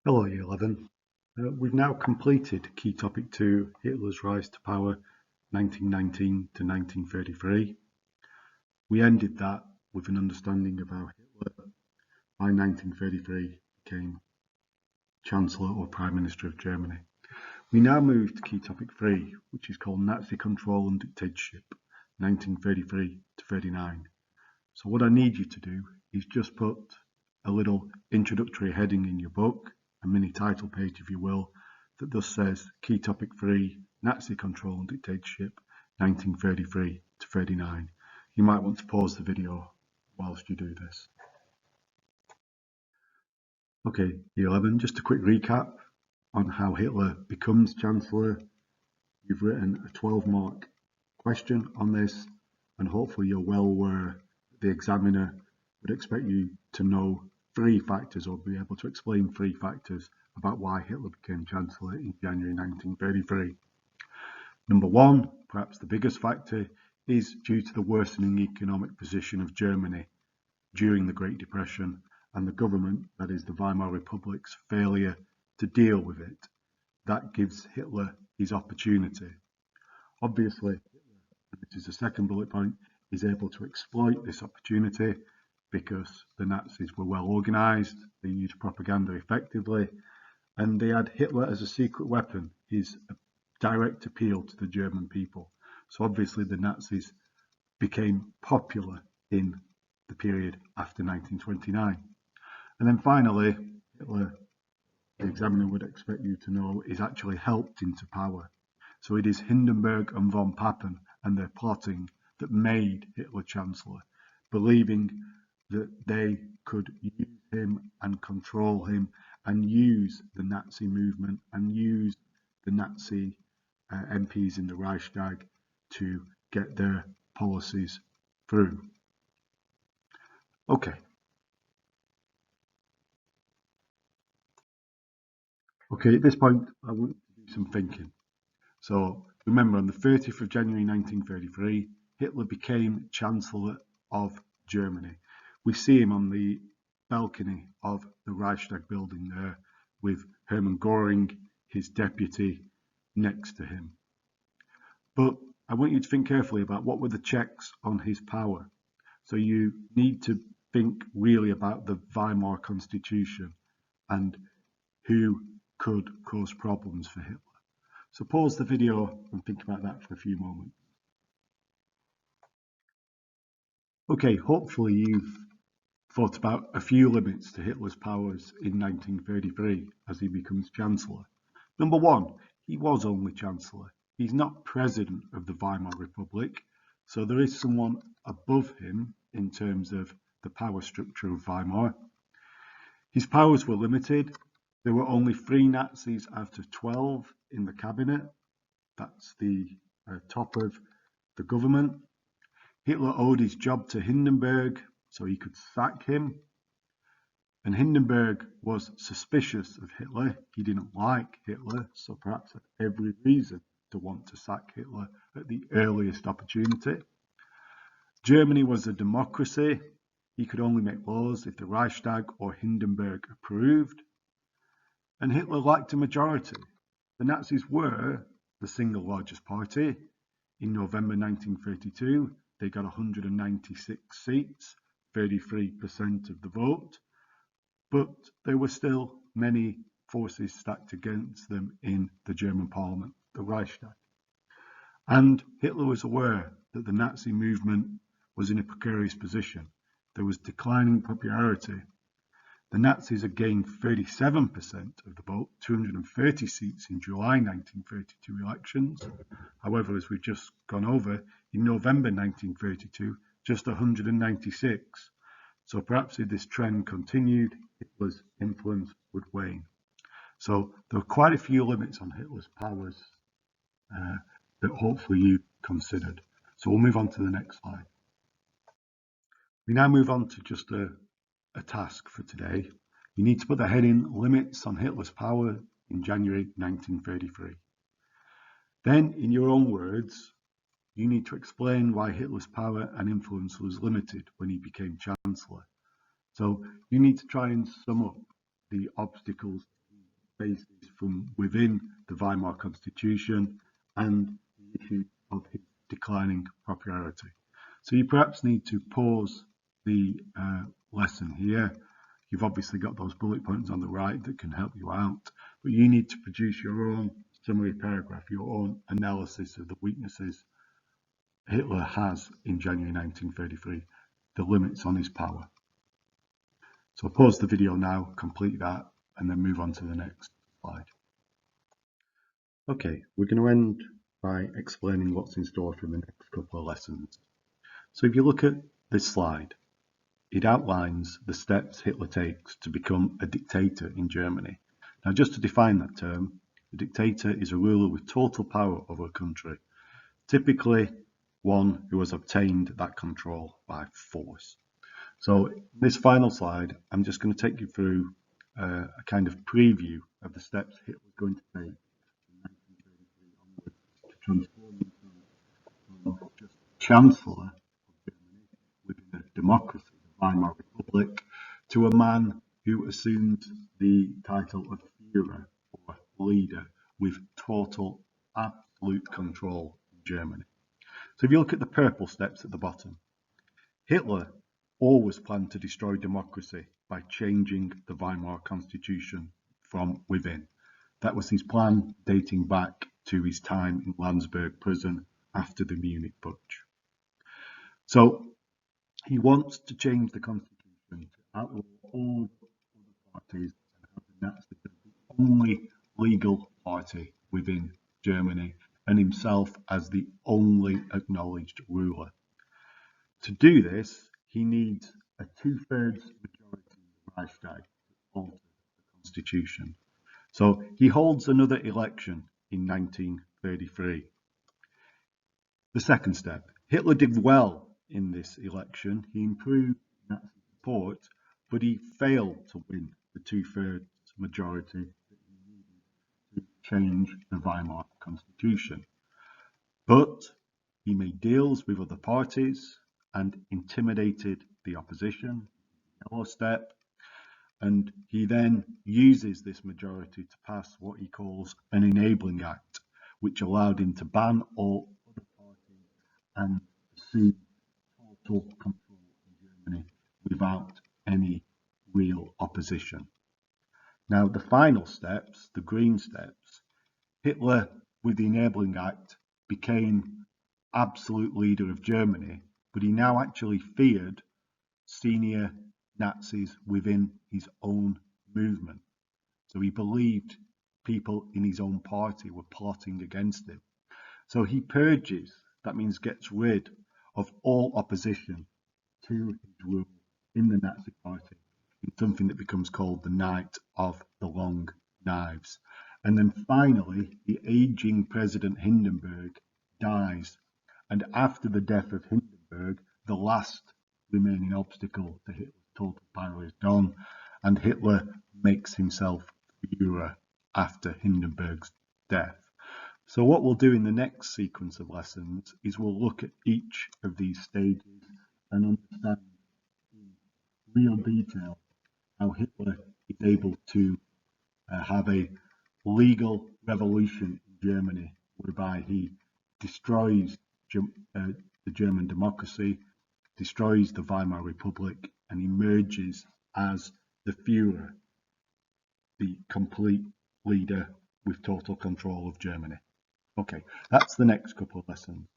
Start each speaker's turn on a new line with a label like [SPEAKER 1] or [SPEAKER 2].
[SPEAKER 1] Hello, Year 11. We've now completed Key Topic 2, Hitler's Rise to Power, 1919 to 1933. We ended that with an understanding of how Hitler, by 1933, became Chancellor or Prime Minister of Germany. We now move to Key Topic 3, which is called Nazi Control and Dictatorship, 1933 to 39. So what I need you to do is just put a little introductory heading in your book, a mini title page if you will, that just says Key Topic 3, Nazi Control and Dictatorship, 1933 to 39. You might want to pause the video whilst you do this. Okay, Year 11, just a quick recap on how Hitler becomes Chancellor. You've written a 12-mark question on this, and hopefully you're well aware the examiner would expect you to know 3 factors or be able to explain 3 factors about why Hitler became Chancellor in January 1933. Number 1, perhaps the biggest factor, is due to the worsening economic position of Germany during the Great Depression and the government, that is the Weimar Republic's failure to deal with it. That gives Hitler his opportunity. Obviously, which is the second bullet point, is able to exploit this opportunity because the Nazis were well organised, they used propaganda effectively, and they had Hitler as a secret weapon, his direct appeal to the German people. So obviously the Nazis became popular in the period after 1929. And then finally, Hitler, the examiner would expect you to know, is actually helped into power. So it is Hindenburg and von Papen and their plotting that made Hitler Chancellor, believing that they could use him and control him and use the Nazi movement and use the Nazi MPs in the Reichstag to get their policies through. Okay. Okay, at this point, I want to do some thinking. So remember, on the 30th of January 1933, Hitler became Chancellor of Germany. We see him on the balcony of the Reichstag building there with Hermann Göring, his deputy, next to him. But I want you to think carefully about what were the checks on his power. So you need to think really about the Weimar Constitution and who could cause problems for Hitler. So pause the video and think about that for a few moments. Okay, hopefully you've thought about a few limits to Hitler's powers in 1933 as he becomes Chancellor. Number 1, he was only Chancellor. He's not President of the Weimar Republic, so there is someone above him in terms of the power structure of Weimar. His powers were limited. There were only 3 Nazis out of 12 in the cabinet. That's the top of the government. Hitler owed his job to Hindenburg, so he could sack him. And Hindenburg was suspicious of Hitler. He didn't like Hitler, so perhaps had every reason to want to sack Hitler at the earliest opportunity. Germany was a democracy. He could only make laws if the Reichstag or Hindenburg approved. And Hitler lacked a majority. The Nazis were the single largest party. In November 1932, they got 196 seats, 33% of the vote, but there were still many forces stacked against them in the German parliament, the Reichstag. And Hitler was aware that the Nazi movement was in a precarious position. There was declining popularity. The Nazis had gained 37% of the vote, 230 seats in July 1932 elections. However, as we've just gone over, in November 1932, just 196. So perhaps if this trend continued, Hitler's influence would wane. So there are quite a few limits on Hitler's powers that hopefully you considered. So we'll move on to the next slide. We now move on to just a task for today. You need to put the heading Limits on Hitler's Power in January 1933. Then, in your own words, you need to explain why Hitler's power and influence was limited when he became Chancellor. So you need to try and sum up the obstacles he faces from within the Weimar Constitution and the issue of his declining popularity. So you perhaps need to pause the lesson here. You've obviously got those bullet points on the right that can help you out, but you need to produce your own summary paragraph, your own analysis of the weaknesses Hitler has in January 1933, the limits on his power. So I'll pause the video now, complete that, and then move on to the next slide. Okay, we're going to end by explaining what's in store for the next couple of lessons. So if you look at this slide, it outlines the steps Hitler takes to become a dictator in Germany. Now, just to define that term, a dictator is a ruler with total power over a country, typically one who has obtained that control by force. So in this final slide, I'm just going to take you through a kind of preview of the steps Hitler is going to take in 1933 onwards to transform himself from just Chancellor of Germany within a democracy, the Weimar Republic, to a man who assumed the title of Führer, or leader, with total, absolute control in Germany. So if you look at the purple steps at the bottom, Hitler always planned to destroy democracy by changing the Weimar Constitution from within. That was his plan dating back to his time in Landsberg prison after the Munich Putsch. So he wants to change the constitution to outlaw all other parties and have the Nazis as the only legal party within Germany and himself as the only acknowledged ruler. To do this, he needs a 2/3 majority in the Reichstag to alter the constitution. So he holds another election in 1933. The second step, Hitler did well in this election. He improved Nazi support, but he failed to win the 2/3 majority that he needed to change the Weimar Constitution. But he made deals with other parties and intimidated the opposition, yellow step, and he then uses this majority to pass what he calls an enabling act, which allowed him to ban all other parties and assume total control in Germany without any real opposition. Now, the final steps, the green steps, Hitler, with the enabling act, became absolute leader of Germany, but he now actually feared senior Nazis within his own movement. So he believed people in his own party were plotting against him. So he purges, that means gets rid of all opposition to his rule in the Nazi party in something that becomes called the Night of the Long Knives. And then finally, the aging President Hindenburg dies. And after the death of Hindenburg, the last remaining obstacle to Hitler's total power is done, and Hitler makes himself Führer after Hindenburg's death. So what we'll do in the next sequence of lessons is we'll look at each of these stages and understand in real detail how Hitler is able to have a legal revolution in Germany, whereby he destroys the German democracy, destroys the Weimar Republic, and emerges as the Führer, the complete leader with total control of Germany. Okay, that's the next couple of lessons.